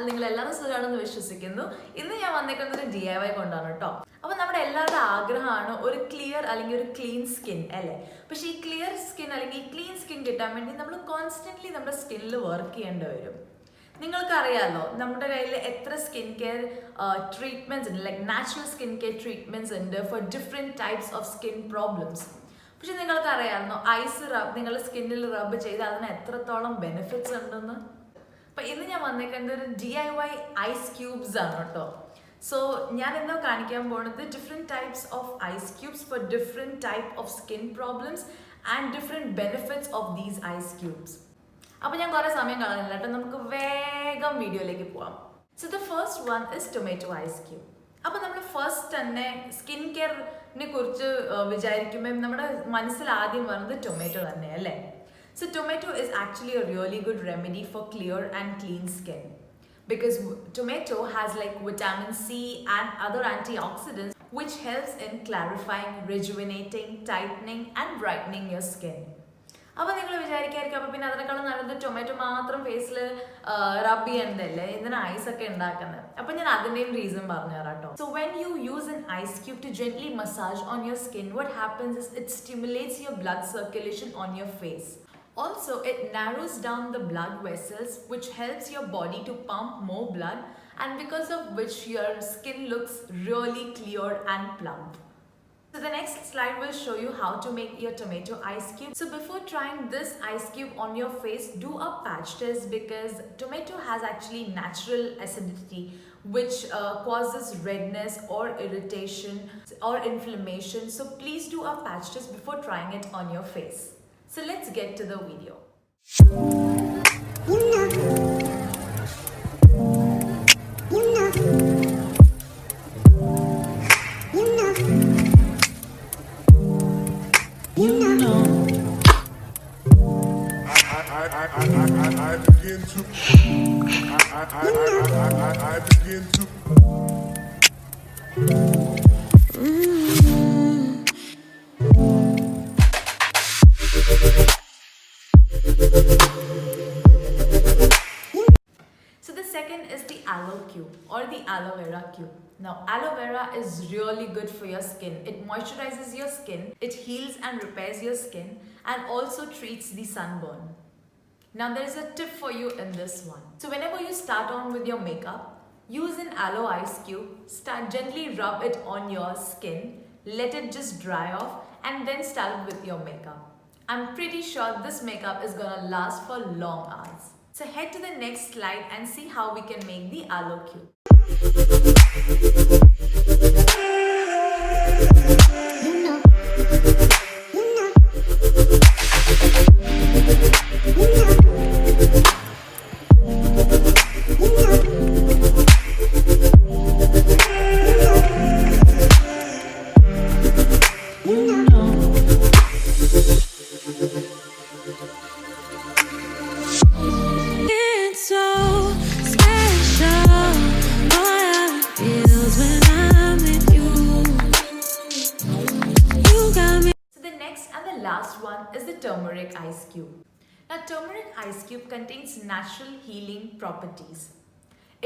നിങ്ങൾ എല്ലാവരും സുഖമാണെന്ന് വിശ്വസിക്കുന്നു. ഇന്ന് ഞാൻ വന്നേക്കുന്നത് ഒരു DIY കൊണ്ടാണ് കേട്ടോ. അപ്പോൾ നമ്മുടെ എല്ലാവരുടെ ആഗ്രഹമാണ് ഒരു ക്ലിയർ അല്ലെങ്കിൽ ഒരു ക്ലീൻ സ്കിൻ അല്ലേ. പക്ഷേ ഈ ക്ലിയർ സ്കിൻ അല്ലെങ്കിൽ ഈ ക്ലീൻ സ്കിൻ കിട്ടാൻ വേണ്ടി നമ്മൾ കോൺസ്റ്റന്റ്ലി നമ്മുടെ സ്കിന്നിൽ വർക്ക് ചെയ്യേണ്ടി വരും. നിങ്ങൾക്കറിയാമല്ലോ നമ്മുടെ കയ്യിൽ എത്ര സ്കിൻ കെയർ ട്രീറ്റ്മെൻറ്റ്സ് ഉണ്ട്, like natural skin care treatments ഉണ്ട് for different types of skin problems. പക്ഷെ നിങ്ങൾക്കറിയാമല്ലോ ഐസ് നിങ്ങളുടെ സ്കിന്നിൽ റബ്ബ് ചെയ്ത് അതിന് എത്രത്തോളം ബെനിഫിറ്റ്സ് ഉണ്ടെന്ന്. അപ്പം ഇന്ന് ഞാൻ വന്നേക്കുന്നത് ഒരു DIY ഐസ് ക്യൂബ്സ് ആണ് കേട്ടോ. സോ ഞാൻ എന്തോ കാണിക്കാൻ പോകുന്നത് different types of ice cubes for different type of skin problems and different benefits of these ice cubes. അപ്പോൾ ഞാൻ കുറേ സമയം കളയുന്നില്ല കേട്ടോ, നമുക്ക് വേഗം വീഡിയോയിലേക്ക് പോവാം. So the first one is tomato ice cube. അപ്പോൾ നമ്മൾ ഫസ്റ്റ് തന്നെ സ്കിൻ കെയറിനെ കുറിച്ച് വിചാരിക്കുമ്പോൾ നമ്മുടെ മനസ്സിൽ ആദ്യം വരുന്നത് ടൊമാറ്റോ തന്നെ അല്ലേ. So tomato is actually A really good remedy four clear and clean skin because tomato has like vitamin C and other antioxidants which helps in clarifying, rejuvenating, tightening and brightening your skin. അപ്പോൾ നിങ്ങൾ വിചാരിക്കായിരിക്കും അപ്പോൾ പിന്നെ അതിനേക്കാളും നല്ലത് tomato മാത്രം ഫേസിൽ റബ് ചെയ്യേണ്ടതല്ലേ, എന്തിനാ ice ഒക്കെ ഉണ്ടാക്കുന്നത്. അപ്പോൾ ഞാൻ അതിൻ്റെയും റീസൺ പറഞ്ഞുതരാം കേട്ടോ. So when you use an ice cube to gently massage on your skin, what happens is it stimulates your blood circulation on your face. Also, it narrows down the blood vessels, which helps your body to pump more blood, and because of which your skin looks really clear and plump. So the next slide will show you how to make your tomato ice cube. So before trying this ice cube on your face, do a patch test because tomato has actually natural acidity which causes redness or irritation or inflammation. So please do a patch test before trying it on your face. So let's get to the video. I begin to So the second is the aloe cube or the aloe vera cube. Now aloe vera is really good for your skin. It moisturizes your skin, it heals and repairs your skin and also treats the sunburn. Now there is a tip for you in this one. So whenever you start on with your makeup, use an aloe ice cube, gently rub it on your skin, let it just dry off and then start with your makeup. I'm pretty sure this makeup is gonna last for long hours. So head to the next slide and see how we can make the aloe cube. Last one is the turmeric ice cube. Now turmeric ice cube contains natural healing properties.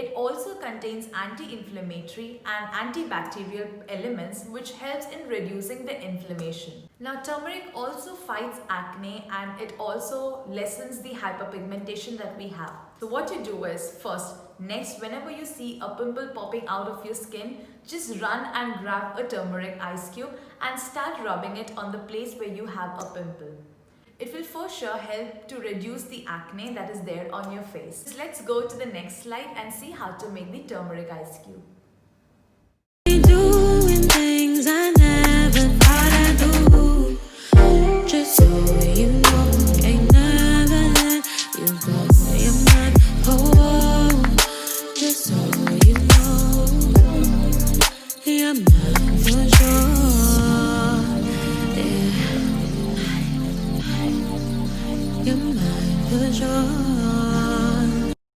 It also contains anti-inflammatory and antibacterial elements which helps in reducing the inflammation. Now turmeric also fights acne and it also lessens the hyperpigmentation that we have. So what you do is first, next whenever you see a pimple popping out of your skin, just run and grab a turmeric ice cube and start rubbing it on the place where you have a pimple. It will for sure help to reduce the acne that is there on your face. So let's go to the next slide and see how to make the turmeric ice cube. Doing things I never thought I'd do. Just so you know, ain't never let you go. You're my home. Just so you know, you're mine for sure. Yeah. You're mine for sure.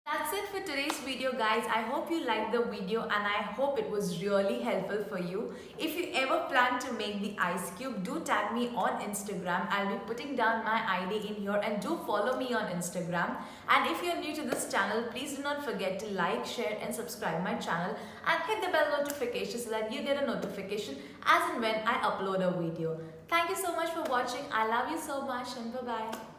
That's it for today's video guys. guys, I hope you liked the video and I hope it was really helpful for you. If you ever plan to make the ice cube, do tag me on Instagram. I'll be putting down my ID in here, and do follow me on Instagram. And if you're new to this channel, please do not forget to like, share and subscribe my channel and hit the bell notification so that you get a notification as and when I upload a video. Thank you so much for watching. I love you so much and bye-bye.